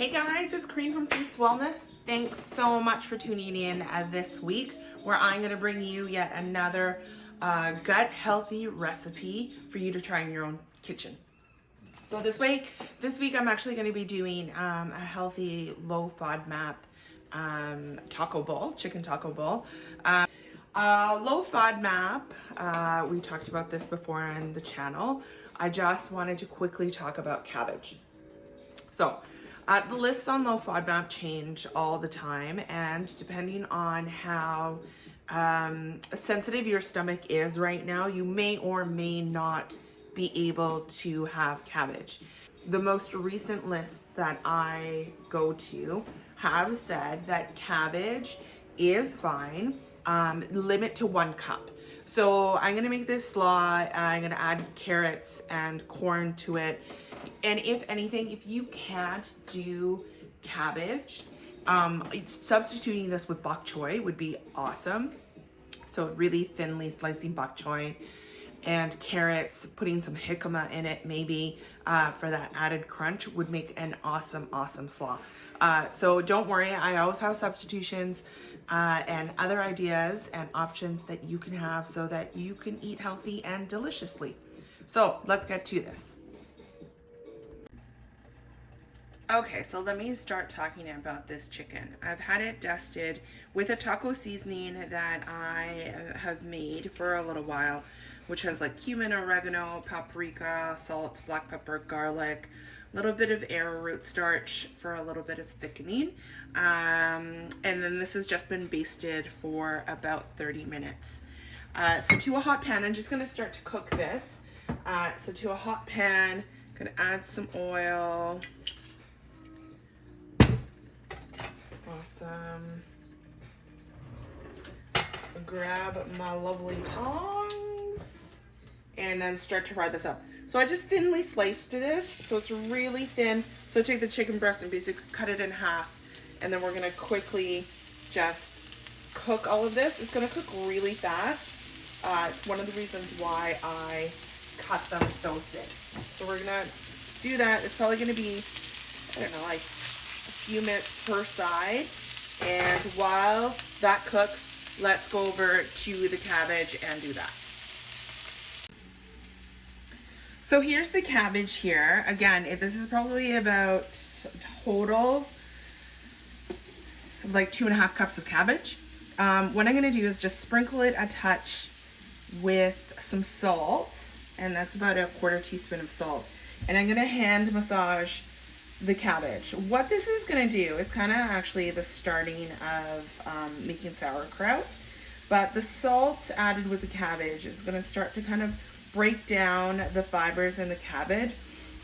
Hey guys, it's Corinne from Cease Wellness. Thanks so much for tuning in this week, where I'm going to bring you yet another gut healthy recipe for you to try in your own kitchen. So this week I'm actually going to be doing a healthy low FODMAP taco bowl, chicken taco bowl. Low FODMAP, we talked about this before on the channel. I just wanted to quickly talk about cabbage. So the lists on low FODMAP change all the time, and depending on how sensitive your stomach is right now, you may or may not be able to have cabbage. The most recent lists that I go to have said that cabbage is fine, limit to 1 cup. So I'm gonna make this slaw. I'm gonna add carrots and corn to it. And if anything, if you can't do cabbage, substituting this with bok choy would be awesome. So really thinly slicing bok choy and carrots, putting some jicama in it maybe for that added crunch would make an awesome slaw. So don't worry, I always have substitutions and other ideas and options that you can have so that you can eat healthy and deliciously. So let's get to this. Okay, so let me start talking about this chicken. I've had it dusted with a taco seasoning that I have made for a little while, which has like cumin, oregano, paprika, salt, black pepper, garlic, a little bit of arrowroot starch for a little bit of thickening. And then this has just been basted for about 30 minutes. So to a hot pan, I'm just gonna start to cook this. So to a hot pan, gonna add some oil. Awesome. Grab my lovely tongs and then start to fry this up. So I just thinly sliced this, so it's really thin. So take the chicken breast and basically cut it in half, and then we're gonna quickly just cook all of this. It's gonna cook really fast. It's one of the reasons why I cut them so thin. So we're gonna do that. It's probably gonna be, I don't know, like few minutes per side, and while that cooks, let's go over to the cabbage and do that. So here's the cabbage here. Again, this is probably about total like 2.5 cups of cabbage. What I'm gonna do is just sprinkle it a touch with some salt, and that's about a 1/4 teaspoon of salt, and I'm gonna hand massage the cabbage. What this is going to do, it's kind of actually the starting of making sauerkraut, but the salt added with the cabbage is going to start to kind of break down the fibers in the cabbage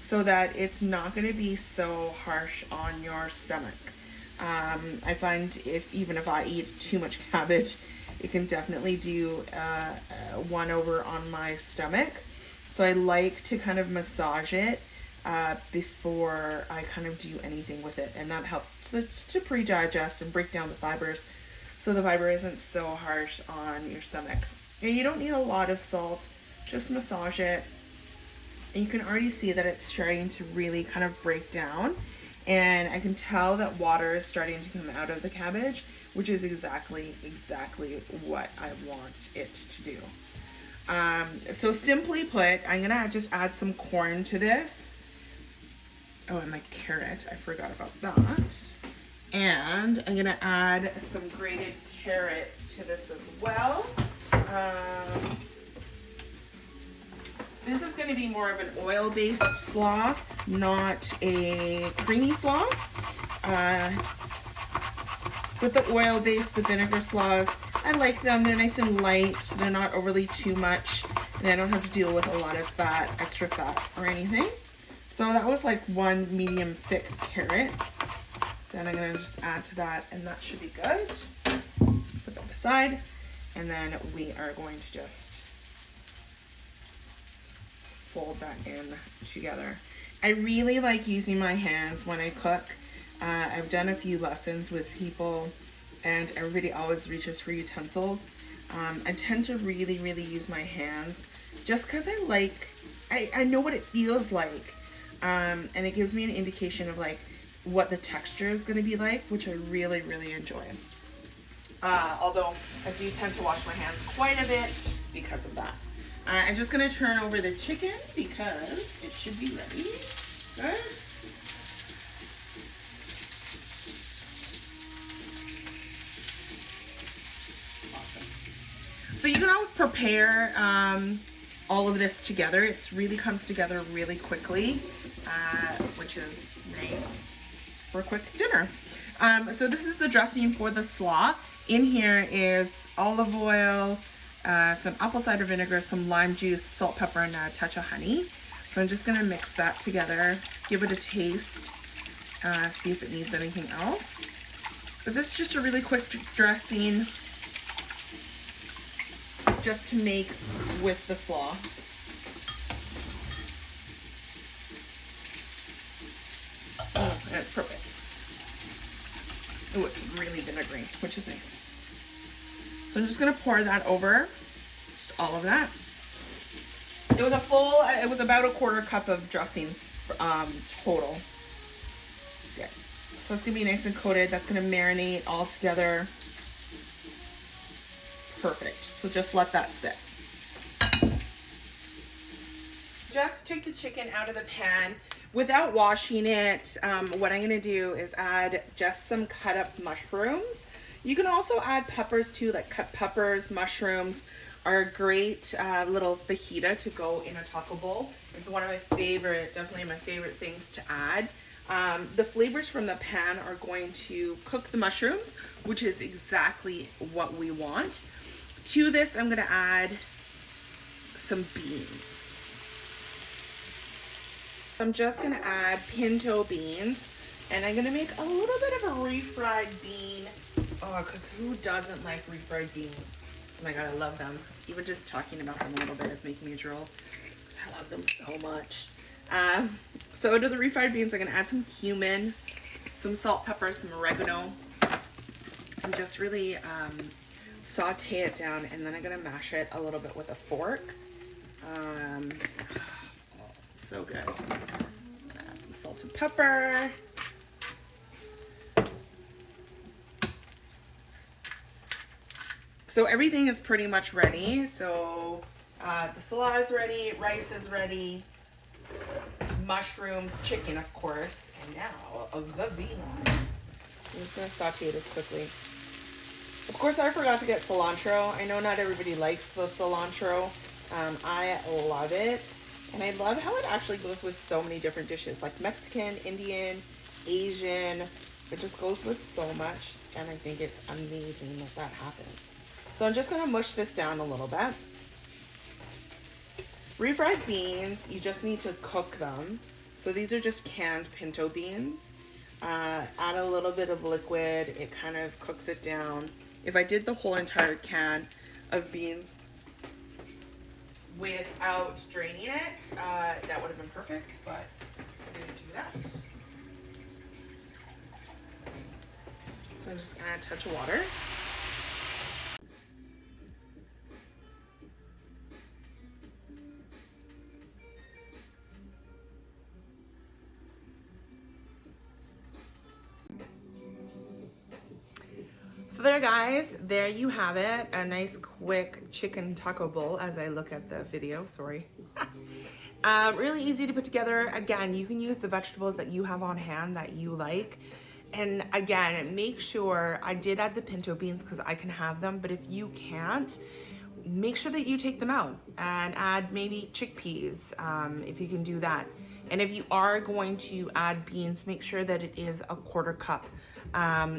so that it's not going to be so harsh on your stomach. I find even if I eat too much cabbage, it can definitely do one over on my stomach. So I like to kind of massage it before I kind of do anything with it, and that helps to pre-digest and break down the fibers so the fiber isn't so harsh on your stomach. And you don't need a lot of salt, just massage it, and you can already see that it's starting to really kind of break down, and I can tell that water is starting to come out of the cabbage, which is exactly what I want it to do. So simply put, I'm gonna just add some corn to this. Oh, and my carrot, I forgot about that. And I'm gonna add some grated carrot to this as well. This is gonna be more of an oil-based slaw, not a creamy slaw. With the oil-based, the vinegar slaws, I like them. They're nice and light. They're not overly too much, and I don't have to deal with a lot of fat, extra fat or anything. So that was like 1 medium thick carrot. Then I'm gonna just add to that, and that should be good. Put that aside, and then we are going to just fold that in together. I really like using my hands when I cook. I've done a few lessons with people, and everybody always reaches for utensils. I tend to really use my hands just because I know what it feels like. And it gives me an indication of like what the texture is going to be like, which I really, really enjoy. Although I do tend to wash my hands quite a bit because of that. I'm just going to turn over the chicken because it should be ready. Good. Awesome. So you can always prepare all of this together. It really comes together really quickly, which is nice for a quick dinner. So this is the dressing for the slaw. In here is olive oil, some apple cider vinegar, some lime juice, salt, pepper, and a touch of honey. So I'm just gonna mix that together, give it a taste, see if it needs anything else. But this is just a really quick dressing just to make with the slaw. Oh, and it's perfect. Oh, it's really vinegary, which is nice. So I'm just gonna pour that over, just all of that. It was it was about a 1/4 cup of dressing total. Yeah. So it's gonna be nice and coated. That's gonna marinate all together. Perfect. So just let that sit. Just took the chicken out of the pan. Without washing it, what I'm gonna do is add just some cut up mushrooms. You can also add peppers too, like cut peppers, mushrooms are a great little fajita to go in a taco bowl. It's one of my favorite, definitely my favorite things to add. The flavors from the pan are going to cook the mushrooms, which is exactly what we want. To this, I'm gonna add some beans. I'm just gonna add pinto beans, and I'm gonna make a little bit of a refried bean. Oh, because who doesn't like refried beans? Oh my God, I love them. Even just talking about them a little bit is making me drool, because I love them so much. So to the refried beans, I'm gonna add some cumin, some salt, pepper, some oregano, and just really saute it down, and then I'm gonna mash it a little bit with a fork. So good. Add some salt and pepper. So everything is pretty much ready. So the slaw is ready, rice is ready, mushrooms, chicken of course, and now the beans. I'm just gonna saute this quickly. Of course, I forgot to get cilantro. I know not everybody likes the cilantro. I love it. And I love how it actually goes with so many different dishes, like Mexican, Indian, Asian. It just goes with so much, and I think it's amazing that that happens. So I'm just gonna mush this down a little bit. Refried beans, you just need to cook them. So these are just canned pinto beans. Add a little bit of liquid, it kind of cooks it down. If I did the whole entire can of beans without draining it, that would have been perfect, but I didn't do that. So I'm just gonna add a touch of water. So there guys, there you have it. A nice quick chicken taco bowl as I look at the video, sorry. Really easy to put together. Again, you can use the vegetables that you have on hand that you like. And again, make sure, I did add the pinto beans because I can have them, but if you can't, make sure that you take them out and add maybe chickpeas if you can do that. And if you are going to add beans, make sure that it is a 1/4 cup.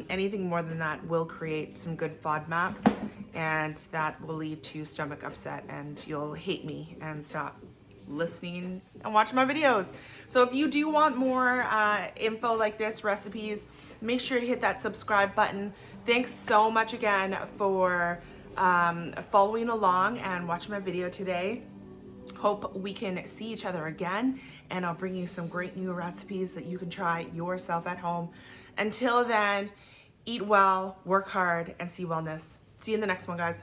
Anything more than that will create some good FODMAPs, and that will lead to stomach upset, and you'll hate me and stop listening and watching my videos. So if you do want more info like this, recipes, make sure to hit that subscribe button. Thanks so much again for following along and watching my video today. Hope we can see each other again, and I'll bring you some great new recipes that you can try yourself at home. Until then, eat well, work hard, and see wellness. See you in the next one, guys.